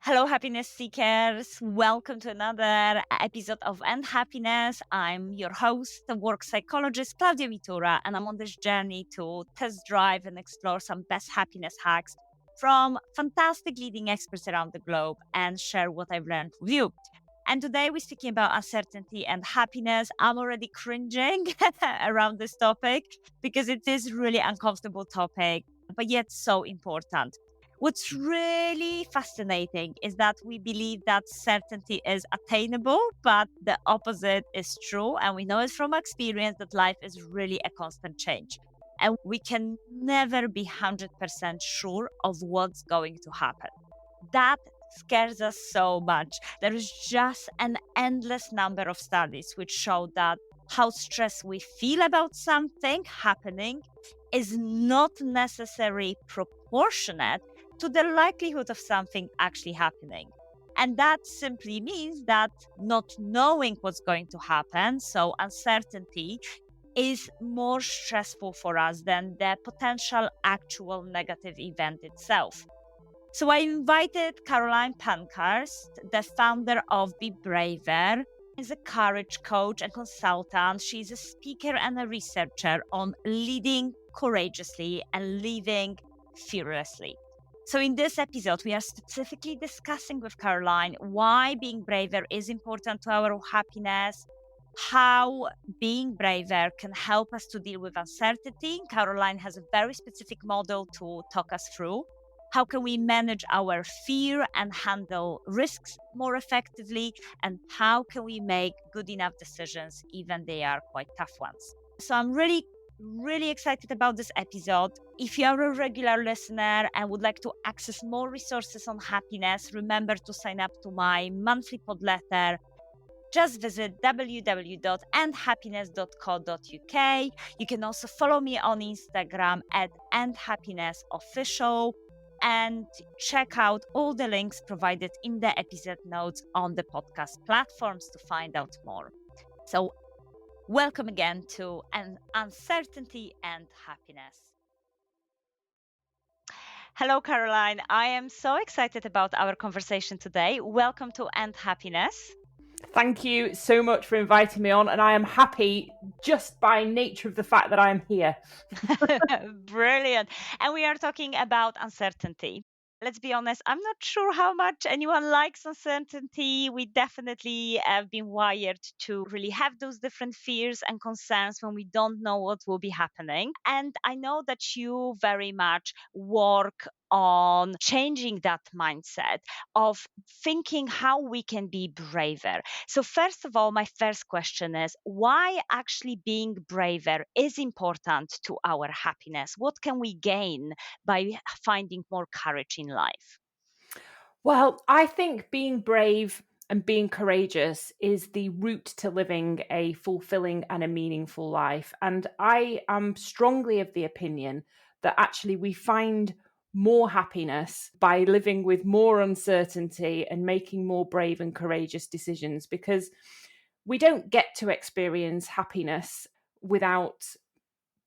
Hello, happiness seekers. Welcome to another episode of End Happiness. I'm your host, the work psychologist, Klaudia, and I'm on this journey to test drive and explore some best happiness hacks from fantastic leading experts around the globe and share what I've learned with you. And today we're speaking about uncertainty and happiness. I'm already cringing around this topic because it is really uncomfortable topic, but yet so important. What's really fascinating is that we believe that certainty is attainable, but the opposite is true. And we know it from experience that life is really a constant change. And we can never be 100% sure of what's going to happen. That scares us so much. There is just an endless number of studies which show that how stressed we feel about something happening is not necessarily proportionate to the likelihood of something actually happening. And that simply means that not knowing what's going to happen, so uncertainty, is more stressful for us than the potential actual negative event itself. So I invited Caroline Pankhurst, the founder of Be Braver. She's a courage coach and consultant. She's a speaker and a researcher on leading courageously and living fearlessly. So in this episode, we are specifically discussing with Caroline why being braver is important to our happiness, how being braver can help us to deal with uncertainty. Caroline has a very specific model to talk us through. How can we manage our fear and handle risks more effectively? And how can we make good enough decisions, even they are quite tough ones? So I'm really excited about this episode. If you are a regular listener and would like to access more resources on happiness, remember to sign up to my monthly pod letter. Just visit www.endhappiness.co.uk. You can also follow me on Instagram at endhappinessofficial and check out all the links provided in the episode notes on the podcast platforms to find out more. So welcome again to Uncertainty and Happiness. Hello, Caroline. I am so excited about our conversation today. Welcome to End Happiness. Thank you so much for inviting me on, and I am happy just by nature of the fact that I'm here. Brilliant. And we are talking about uncertainty. Let's be honest, I'm not sure how much anyone likes uncertainty. We definitely have been wired to really have those different fears and concerns when we don't know what will be happening. And I know that you very much work on changing that mindset of thinking how we can be braver. So, first of all, my first question is why actually being braver is important to our happiness? What can we gain by finding more courage in life? Well, I think being brave and being courageous is the route to living a fulfilling and a meaningful life. And I am strongly of the opinion that actually we find more happiness by living with more uncertainty and making more brave and courageous decisions, because we don't get to experience happiness without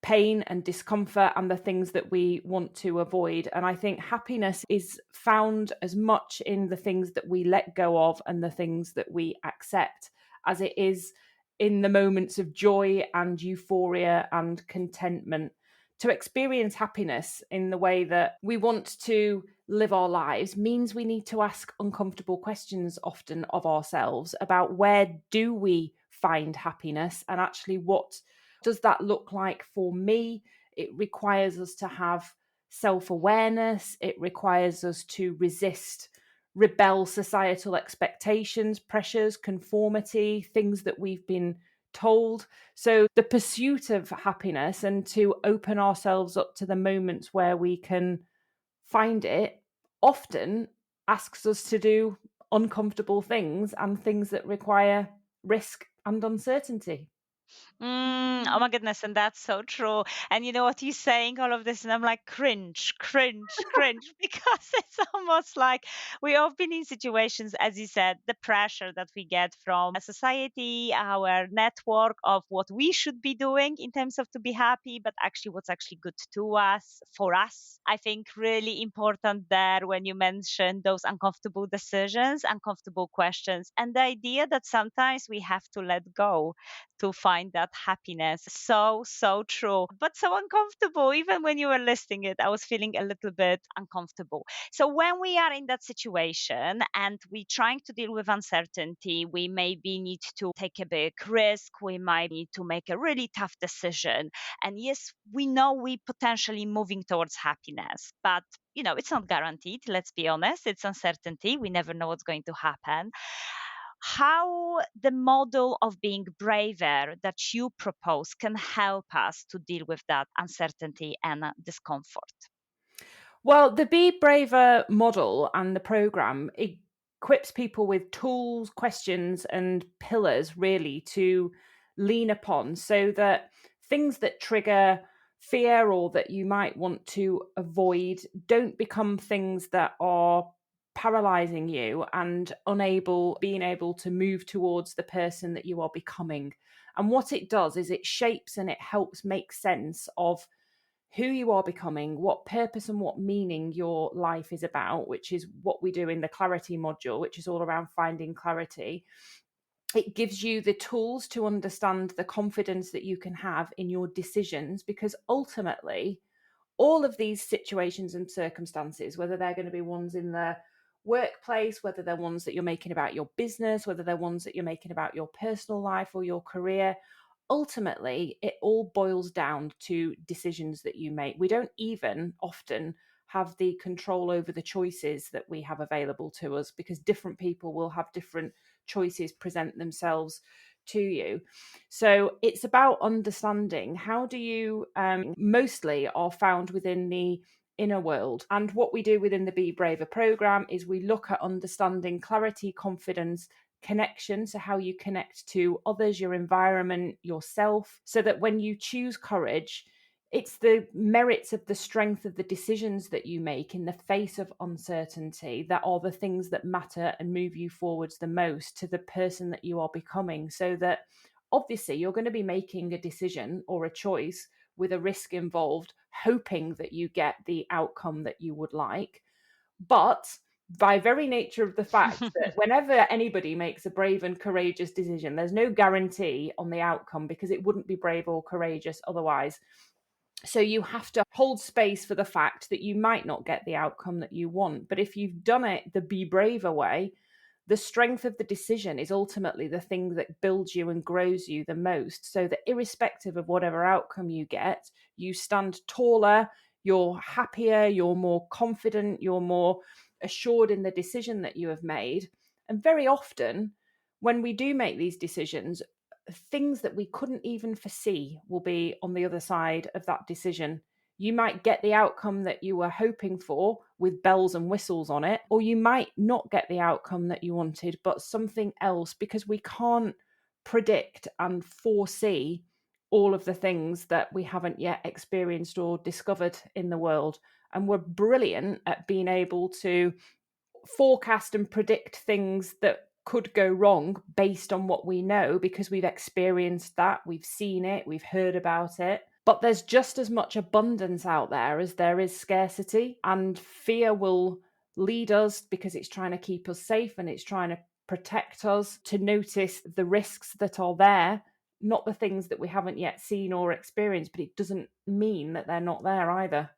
pain and discomfort and the things that we want to avoid. And I think happiness is found as much in the things that we let go of and the things that we accept as it is in the moments of joy and euphoria and contentment. To experience happiness in the way that we want to live our lives means we need to ask uncomfortable questions often of ourselves about where do we find happiness and actually what does that look like for me? It requires us to have self-awareness. It requires us to rebel societal expectations, pressures, conformity, things that we've been told. So the pursuit of happiness and to open ourselves up to the moments where we can find it often asks us to do uncomfortable things and things that require risk and uncertainty. Oh my goodness, and that's so true. And you know what you're saying, all of this, and I'm like, cringe, cringe, cringe, because it's almost like we have been in situations, as you said, the pressure that we get from a society, our network of what we should be doing in terms of to be happy, but actually what's actually good to us, for us. I think really important there when you mention those uncomfortable decisions, uncomfortable questions, and the idea that sometimes we have to let go to find that happiness. So, so true, but so uncomfortable. Even when you were listing it, I was feeling a little bit uncomfortable. So, when we are in that situation and we trying to deal with uncertainty, we maybe need to take a big risk. We might need to make a really tough decision. And yes, we know we potentially moving towards happiness, but it's not guaranteed. Let's be honest. It's uncertainty. We never know what's going to happen. How the model of being braver that you propose can help us to deal with that uncertainty and discomfort. Well, the Be Braver model and the program equips people with tools, questions, and pillars really to lean upon so that things that trigger fear or that you might want to avoid don't become things that are paralyzing you and being able to move towards the person that you are becoming. And what it does is it shapes and it helps make sense of who you are becoming, what purpose and what meaning your life is about, which is what we do in the clarity module, which is all around finding clarity. It gives you the tools to understand the confidence that you can have in your decisions, because ultimately, all of these situations and circumstances, whether they're going to be ones in the workplace, whether they're ones that you're making about your business, whether they're ones that you're making about your personal life or your career, ultimately it all boils down to decisions that you make. We don't even often have the control over the choices that we have available to us, because different people will have different choices present themselves to you. So it's about understanding how do you mostly are found within the inner world. And what we do within the Be Braver program is we look at understanding clarity, confidence, connection, so how you connect to others, your environment, yourself, so that when you choose courage, it's the merits of the strength of the decisions that you make in the face of uncertainty that are the things that matter and move you forwards the most to the person that you are becoming. So that obviously you're going to be making a decision or a choice with a risk involved, hoping that you get the outcome that you would like. But by very nature of the fact that whenever anybody makes a brave and courageous decision, there's no guarantee on the outcome, because it wouldn't be brave or courageous otherwise. So you have to hold space for the fact that you might not get the outcome that you want. But if you've done it the Be Braver way, the strength of the decision is ultimately the thing that builds you and grows you the most. So that irrespective of whatever outcome you get, you stand taller, you're happier, you're more confident, you're more assured in the decision that you have made. And very often, when we do make these decisions, things that we couldn't even foresee will be on the other side of that decision. You might get the outcome that you were hoping for with bells and whistles on it, or you might not get the outcome that you wanted, but something else, because we can't predict and foresee all of the things that we haven't yet experienced or discovered in the world. And we're brilliant at being able to forecast and predict things that could go wrong based on what we know, because we've experienced that, we've seen it, we've heard about it. But there's just as much abundance out there as there is scarcity, and fear will lead us because it's trying to keep us safe and it's trying to protect us, to notice the risks that are there, not the things that we haven't yet seen or experienced, but it doesn't mean that they're not there either.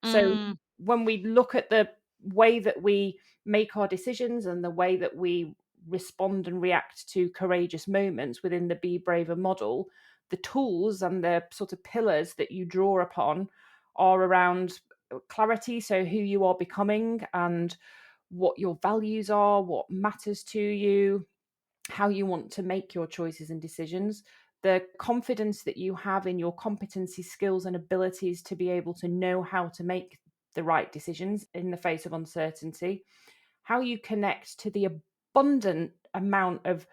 So Mm, when we look at the way that we make our decisions and the way that we respond and react to courageous moments within the Be Braver model, the tools and the sort of pillars that you draw upon are around clarity, so who you are becoming and what your values are, what matters to you, how you want to make your choices and decisions, the confidence that you have in your competency, skills, and abilities to be able to know how to make the right decisions in the face of uncertainty, how you connect to the abundant amount of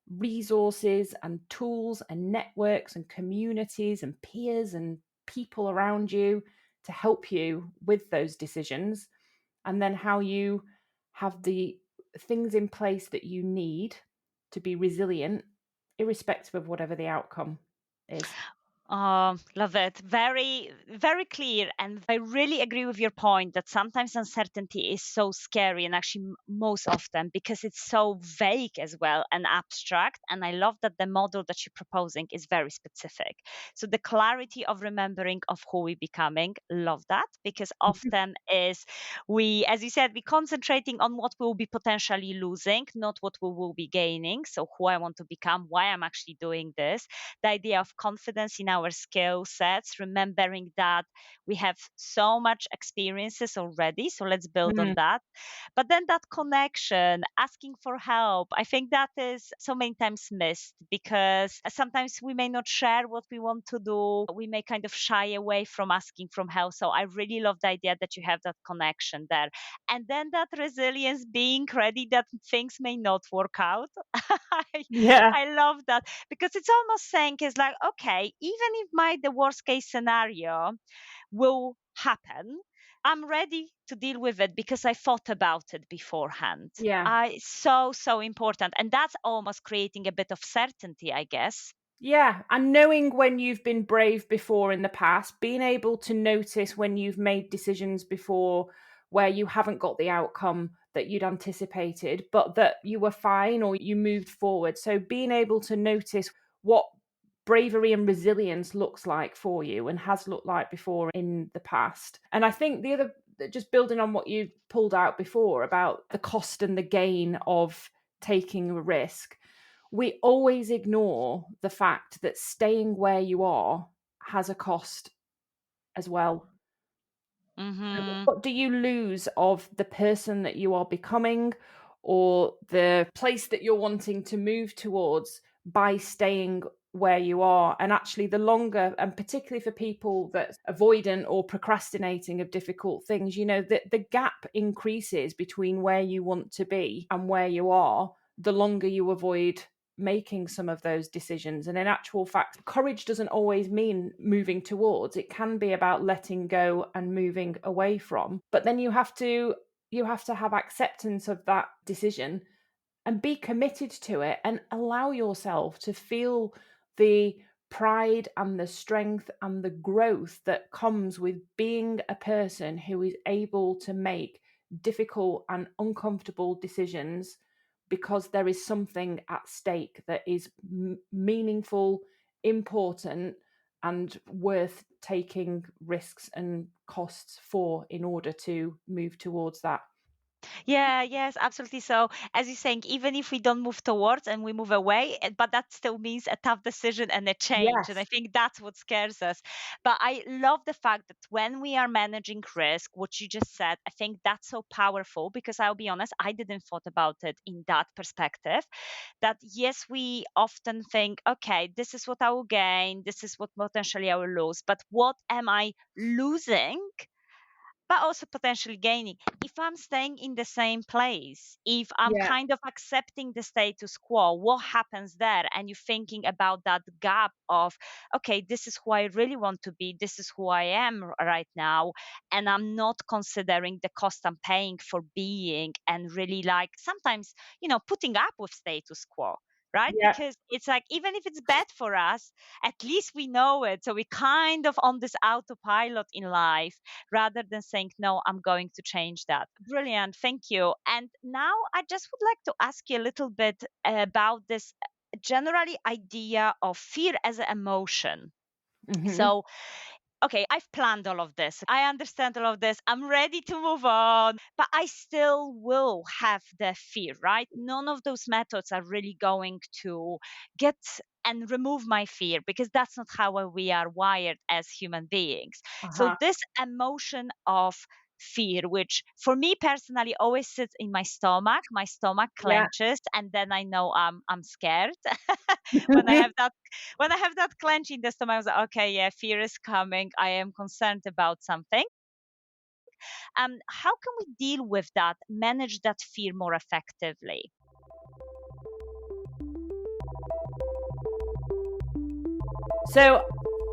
resources and tools and networks and communities and peers and people around you to help you with those decisions, and then how you have the things in place that you need to be resilient, irrespective of whatever the outcome is. Oh, love it. Very, very clear. And I really agree with your point that sometimes uncertainty is so scary, and actually, most often because it's so vague as well and abstract. And I love that the model that you're proposing is very specific. So, the clarity of remembering of who we're becoming, love that, because often is we, as you said, we concentrating on what we'll be potentially losing, not what we will be gaining. So, who I want to become, why I'm actually doing this, the idea of confidence in our skill sets, remembering that we have so much experiences already. So let's build on Mm, that. But then that connection, asking for help, I think that is so many times missed because sometimes we may not share what we want to do. We may kind of shy away from asking from help. So I really love the idea that you have that connection there. And then that resilience, being ready that things may not work out. I, yeah, I love that because it's almost saying is like, okay, even if my the worst case scenario will happen, I'm ready to deal with it because I thought about it beforehand. yeah. I so important, and that's almost creating a bit of certainty, I guess. Yeah, and knowing when you've been brave before in the past, being able to notice when you've made decisions before where you haven't got the outcome that you'd anticipated, but that you were fine or you moved forward. So being able to notice what bravery and resilience looks like for you and has looked like before in the past. And I think the other, just building on what you pulled out before about the cost and the gain of taking a risk, we always ignore the fact that staying where you are has a cost as well. So Hmm. what do you lose of the person that you are becoming or the place that you're wanting to move towards by staying where you are? And actually, the longer, and particularly for people that's avoidant or procrastinating of difficult things, the gap increases between where you want to be and where you are, the longer you avoid making some of those decisions. And in actual fact, courage doesn't always mean moving towards. It can be about letting go and moving away from. But then you have to have acceptance of that decision and be committed to it and allow yourself to feel the pride and the strength and the growth that comes with being a person who is able to make difficult and uncomfortable decisions, because there is something at stake that is meaningful, important, and worth taking risks and costs for in order to move towards that. Yeah, yes, absolutely. So, as you're saying, even if we don't move towards and we move away, but that still means a tough decision and a change. And I Yes. think that's what scares us. But I love the fact that when we are managing risk, what you just said, I think that's so powerful because I'll be honest, I didn't thought about it in that perspective. That yes, we often think, okay, this is what I will gain, this is what potentially I will lose, but what am I losing? But also potentially gaining if I'm staying in the same place, if I'm Yeah. kind of accepting the status quo, what happens there? And you're thinking about that gap of, okay, this is who I really want to be, this is who I am right now, and I'm not considering the cost I'm paying for being, and really like sometimes, putting up with status quo, right? Yeah. Because it's like, even if it's bad for us, at least we know it. So we kind of on this autopilot in life rather than saying, no, I'm going to change that. Brilliant. Thank you. And now I just would like to ask you a little bit about this generally idea of fear as an emotion. Mhm. So, okay, I've planned all of this. I understand all of this. I'm ready to move on, but I still will have the fear, right? None of those methods are really going to get and remove my fear because that's not how we are wired as human beings. So, Uh-huh. this emotion of fear, which for me personally always sits in my stomach Yeah. clenches, and then I know I'm scared. when I have that when I have that clench in the stomach, I was like, okay, yeah, fear is coming. I am concerned about something. How can we deal with that, manage that fear more effectively? So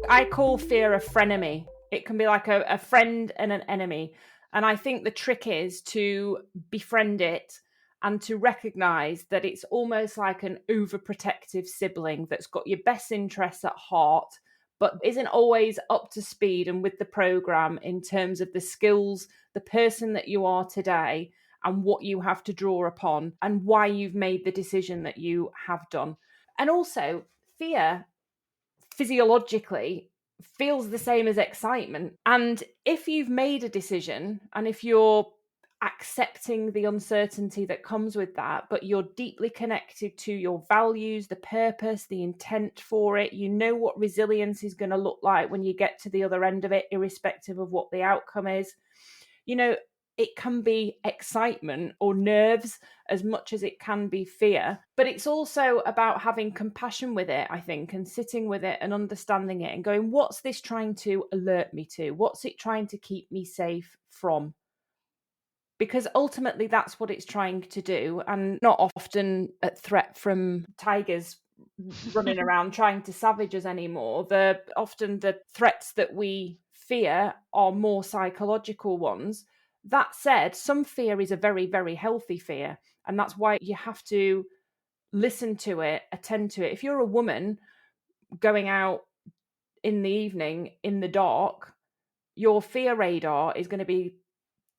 I call fear a frenemy. It can be like a friend and an enemy. And I think the trick is to befriend it and to recognize that it's almost like an overprotective sibling that's got your best interests at heart, but isn't always up to speed and with the program in terms of the skills, the person that you are today, and what you have to draw upon, and why you've made the decision that you have done. And also, fear physiologically feels the same as excitement. And if you've made a decision and if you're accepting the uncertainty that comes with that, but you're deeply connected to your values, the purpose, the intent for it, you know what resilience is going to look like when you get to the other end of it, irrespective of what the outcome is. You know, it can be excitement or nerves as much as it can be fear. But it's also about having compassion with it, I think, and sitting with it and understanding it and going, what's this trying to alert me to? What's it trying to keep me safe from? Because ultimately that's what it's trying to do, and not often a threat from tigers running around trying to savage us anymore. Often the threats that we fear are more psychological ones. That said, some fear is a very, very healthy fear, and that's why you have to listen to it, attend to it. If you're a woman going out in the evening in the dark, your fear radar is going to be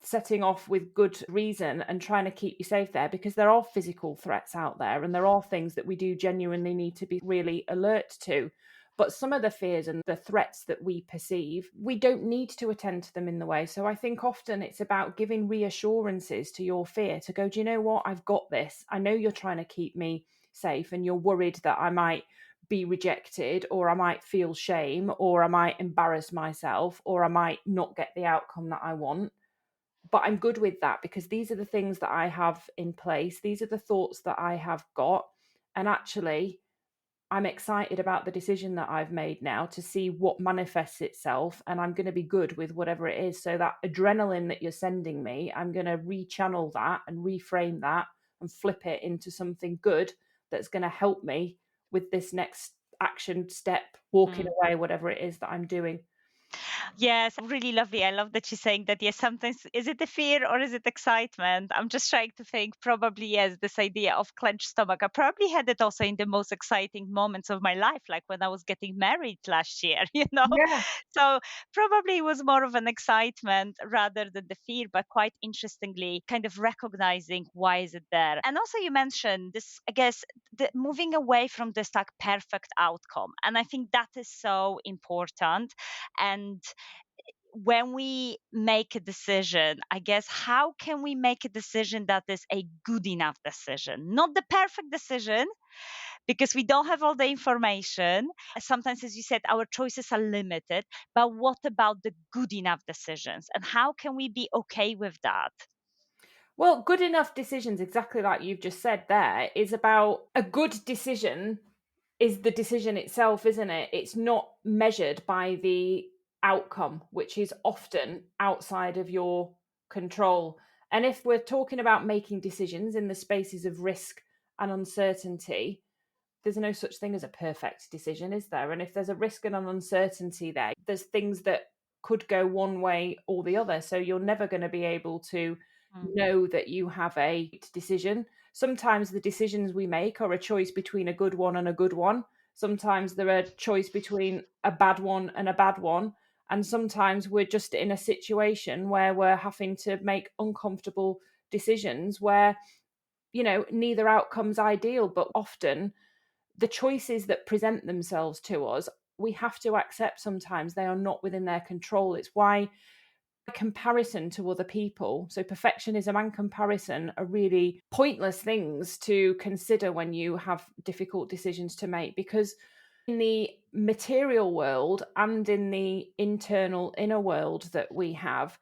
setting off with good reason and trying to keep you safe there, because there are physical threats out there and there are things that we do genuinely need to be really alert to. But some of the fears and the threats that we perceive, we don't need to attend to them in the way. So I think often it's about giving reassurances to your fear to go, do you know what? I've got this. I know you're trying to keep me safe and you're worried that I might be rejected, or I might feel shame, or I might embarrass myself, or I might not get the outcome that I want. But I'm good with that because these are the things that I have in place. These are the thoughts that I have got. And actually, I'm excited about the decision that I've made now to see what manifests itself. And I'm going to be good with whatever it is. So that adrenaline that you're sending me, I'm going to rechannel that and reframe that and flip it into something good that's going to help me with this next action step, walking Mm. away, whatever it is that I'm doing. Yes, really lovely. I love that you're saying that. Yes, sometimes is it a fear or is it excitement? I'm just trying to think. Probably yes. This idea of clenched stomach. I probably had it also in the most exciting moments of my life, like when I was getting married last year. Yeah. So probably it was more of an excitement rather than the fear. But quite interestingly, kind of recognizing why is it there. And also you mentioned this. I guess moving away from this like perfect outcome, and I think that is so important. And when we make a decision, I guess, how can we make a decision that is a good enough decision? Not the perfect decision, because we don't have all the information. Sometimes, as you said, our choices are limited. But what about the good enough decisions? And how can we be okay with that? Well, good enough decisions, exactly like you've just said there, is about a good decision is the decision itself, isn't it? It's not measured by the outcome, which is often outside of your control. And if we're talking about making decisions in the spaces of risk and uncertainty, there's no such thing as a perfect decision, is there? And if there's a risk and an uncertainty there, there's things that could go one way or the other. So you're never going to be able to Mm. know that you have a decision. Sometimes the decisions we make are a choice between a good one and a good one. Sometimes they're a choice between a bad one and a bad one. And sometimes we're just in a situation where we're having to make uncomfortable decisions where, neither outcome's ideal, but often the choices that present themselves to us, we have to accept sometimes they are not within their control. It's why comparison to other people, so perfectionism and comparison, are really pointless things to consider when you have difficult decisions to make, because in the material world and in the internal inner world that we have,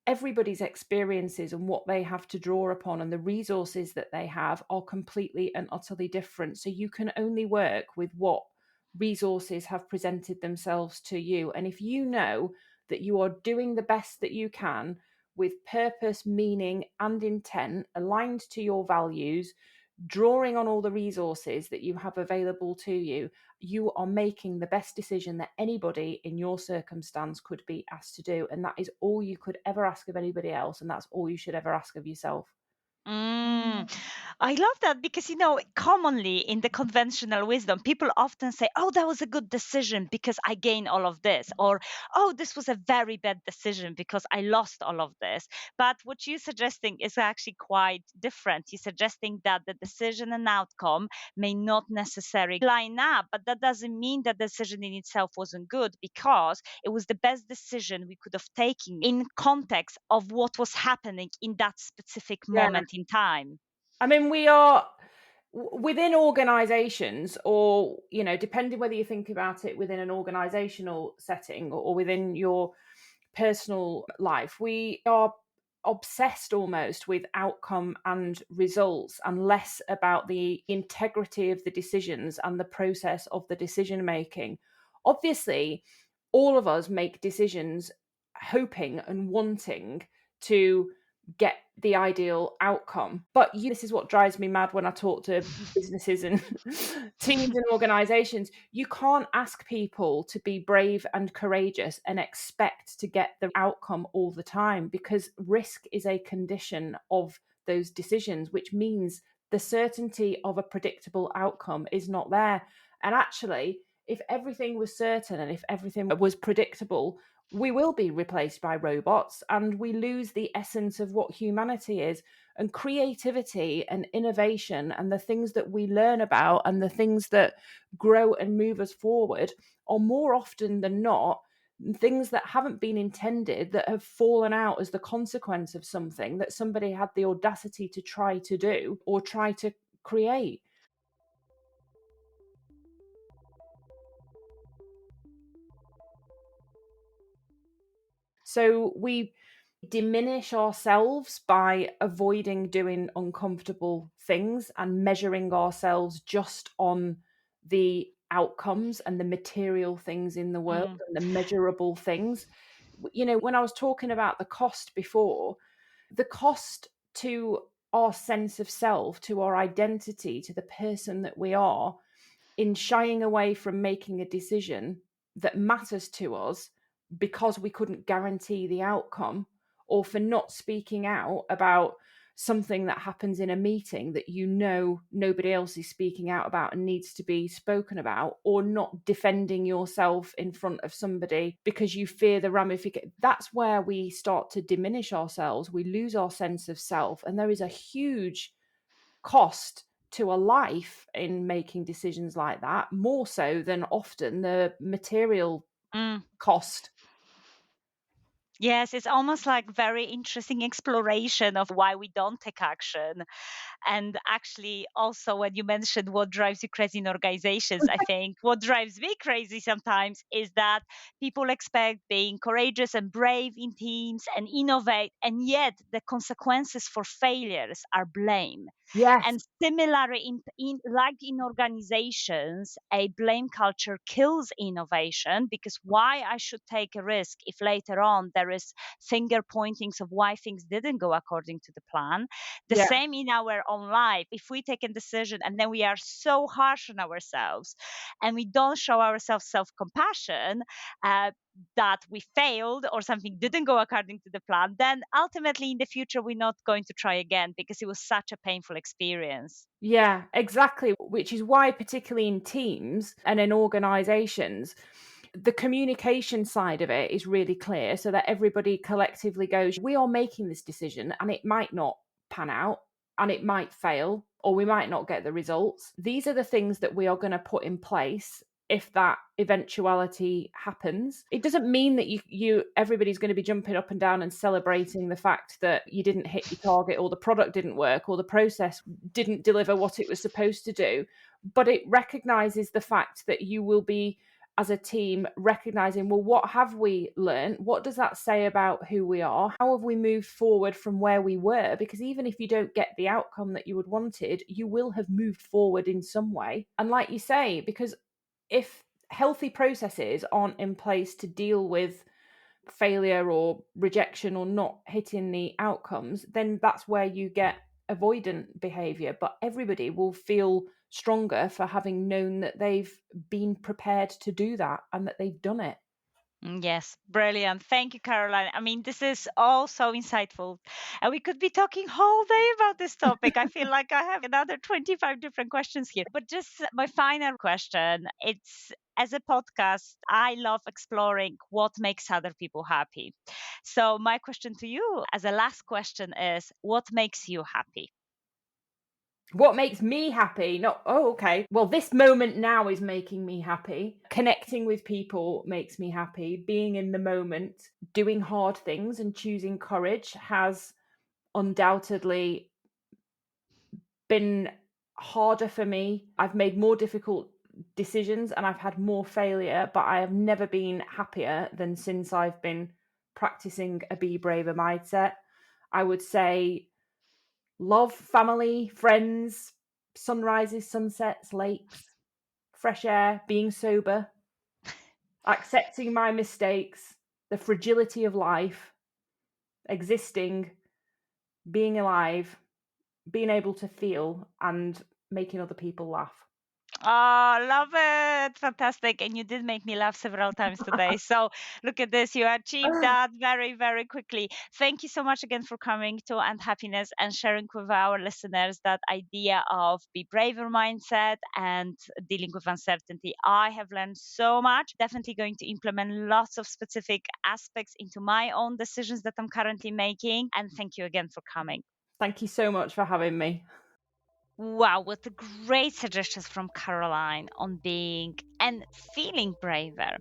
everybody's experiences and what they have to draw upon and the resources that they have are completely and utterly different. So you can only work with what resources have presented themselves to you. And if you know that you are doing the best that you can with purpose, meaning, and intent aligned to your values, drawing on all the resources that you have available to you, you are making the best decision that anybody in your circumstance could be asked to do. And that is all you could ever ask of anybody else. And that's all you should ever ask of yourself. Mm. I love that because, commonly in the conventional wisdom, people often say, oh, that was a good decision because I gained all of this, or oh, this was a very bad decision because I lost all of this. But what you're suggesting is actually quite different. You're suggesting that the decision and outcome may not necessarily line up, but that doesn't mean that the decision in itself wasn't good, because it was the best decision we could have taken in context of what was happening in that specific Yeah. moment in time. I mean, we are within organizations, or, depending whether you think about it within an organizational setting or within your personal life, we are obsessed almost with outcome and results and less about the integrity of the decisions and the process of the decision making. Obviously, all of us make decisions hoping and wanting to get the ideal outcome. But this is what drives me mad when I talk to businesses and teams and organizations. You can't ask people to be brave and courageous and expect to get the outcome all the time, because risk is a condition of those decisions, which means the certainty of a predictable outcome is not there. And actually, if everything was certain and if everything was predictable, we will be replaced by robots and we lose the essence of what humanity is. And creativity and innovation and the things that we learn about and the things that grow and move us forward are more often than not things that haven't been intended, that have fallen out as the consequence of something that somebody had the audacity to try to do or try to create. So we diminish ourselves by avoiding doing uncomfortable things and measuring ourselves just on the outcomes and the material things in the world and the measurable things. When I was talking about the cost before, the cost to our sense of self, to our identity, to the person that we are, in shying away from making a decision that matters to us because we couldn't guarantee the outcome, or for not speaking out about something that happens in a meeting that nobody else is speaking out about and needs to be spoken about, or not defending yourself in front of somebody because you fear the ramifications. That's where we start to diminish ourselves. We lose our sense of self, and there is a huge cost to a life in making decisions like that, more so than often the material cost. Yes, it's almost like very interesting exploration of why we don't take action. And actually, also, when you mentioned what drives you crazy in organizations, I think what drives me crazy sometimes is that people expect being courageous and brave in teams and innovate, and yet the consequences for failures are blame. Yes. And similarly, like in organizations, a blame culture kills innovation, because why I should take a risk if later on there is finger pointings of why things didn't go according to the plan. The Yeah. same in our own life. If we take a decision and then we are so harsh on ourselves and we don't show ourselves self-compassion, that we failed or something didn't go according to the plan, then ultimately in the future we're not going to try again, because it was such a painful experience. Yeah, exactly. Which is why, particularly in teams and in organizations, the communication side of it is really clear, so that everybody collectively goes, we are making this decision and it might not pan out and it might fail, or we might not get the results. These are the things that we are going to put in place if that eventuality happens. It doesn't mean that you everybody's going to be jumping up and down and celebrating the fact that you didn't hit your target, or the product didn't work, or the process didn't deliver what it was supposed to do. But it recognizes the fact that you will be, as a team, recognizing, well, what have we learned? What does that say about who we are? How have we moved forward from where we were? Because even if you don't get the outcome that you would wanted, you will have moved forward in some way. And like you say, because if healthy processes aren't in place to deal with failure or rejection or not hitting the outcomes, then that's where you get avoidant behavior, but everybody will feel stronger for having known that they've been prepared to do that and that they've done it. Yes, brilliant. Thank you, Caroline. I mean, this is all so insightful. And we could be talking whole day about this topic. I feel like I have another 25 different questions here. But just my final question, it's as a podcast, I love exploring what makes other people happy. So my question to you as a last question is, what makes you happy? What makes me happy? Not, oh, okay. Well, this moment now is making me happy. Connecting with people makes me happy. Being in the moment, doing hard things and choosing courage has undoubtedly been harder for me. I've made more difficult decisions and I've had more failure, but I have never been happier than since I've been practicing a Be Braver mindset. I would say love, family, friends, sunrises, sunsets, lakes, fresh air, being sober, accepting my mistakes, the fragility of life, existing, being alive, being able to feel, and making other people laugh. Oh, love it. Fantastic. And you did make me laugh several times today. So look at this. You achieved that very, very quickly. Thank you so much again for coming to And Happiness and sharing with our listeners that idea of be braver mindset and dealing with uncertainty. I have learned so much. Definitely going to implement lots of specific aspects into my own decisions that I'm currently making. And thank you again for coming. Thank you so much for having me. Wow, what a great suggestions from Caroline on being and feeling braver.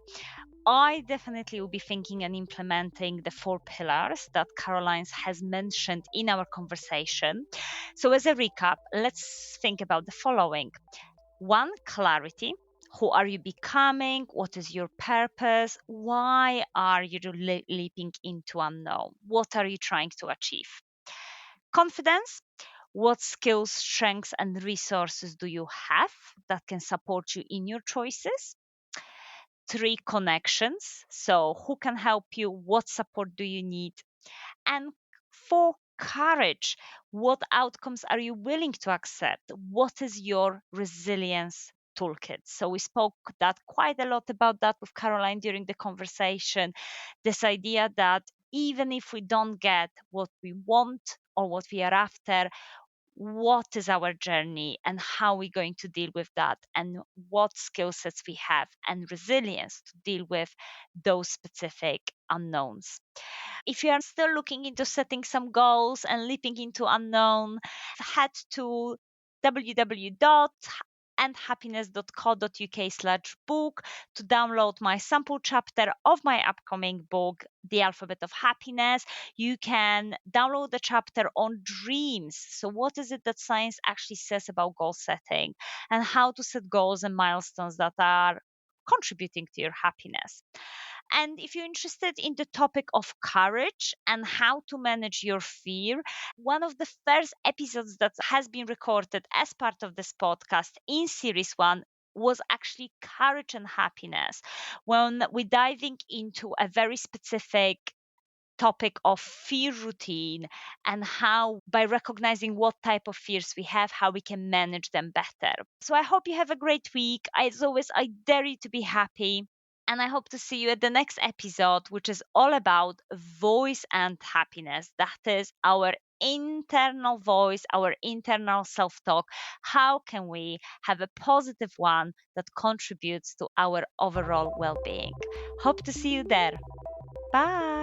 I definitely will be thinking and implementing the 4 pillars that Caroline has mentioned in our conversation. So, as a recap, let's think about the following: one, clarity. Who are you becoming? What is your purpose? Why are you leaping into unknown? What are you trying to achieve? Confidence. What skills, strengths, and resources do you have that can support you in your choices? 3, connections. So, who can help you? What support do you need? And 4, courage. What outcomes are you willing to accept? What is your resilience toolkit? So, we spoke that quite a lot about that with Caroline during the conversation. This idea that even if we don't get what we want or what we are after, what is our journey and how we're going to deal with that, and what skill sets we have and resilience to deal with those specific unknowns. If you are still looking into setting some goals and leaping into unknown, head to www.andhappiness.co.uk/book to download my sample chapter of my upcoming book, The Alphabet of Happiness. You can download the chapter on dreams. So, what is it that science actually says about goal setting and how to set goals and milestones that are contributing to your happiness? And if you're interested in the topic of courage and how to manage your fear, one of the first episodes that has been recorded as part of this podcast in series 1 was actually courage and happiness, when we're diving into a very specific topic of fear routine and how, by recognizing what type of fears we have, how we can manage them better. So I hope you have a great week. As always, I dare you to be happy. And I hope to see you at the next episode, which is all about voice and happiness. That is our internal voice, our internal self talk. How can we have a positive one that contributes to our overall well being? Hope to see you there. Bye.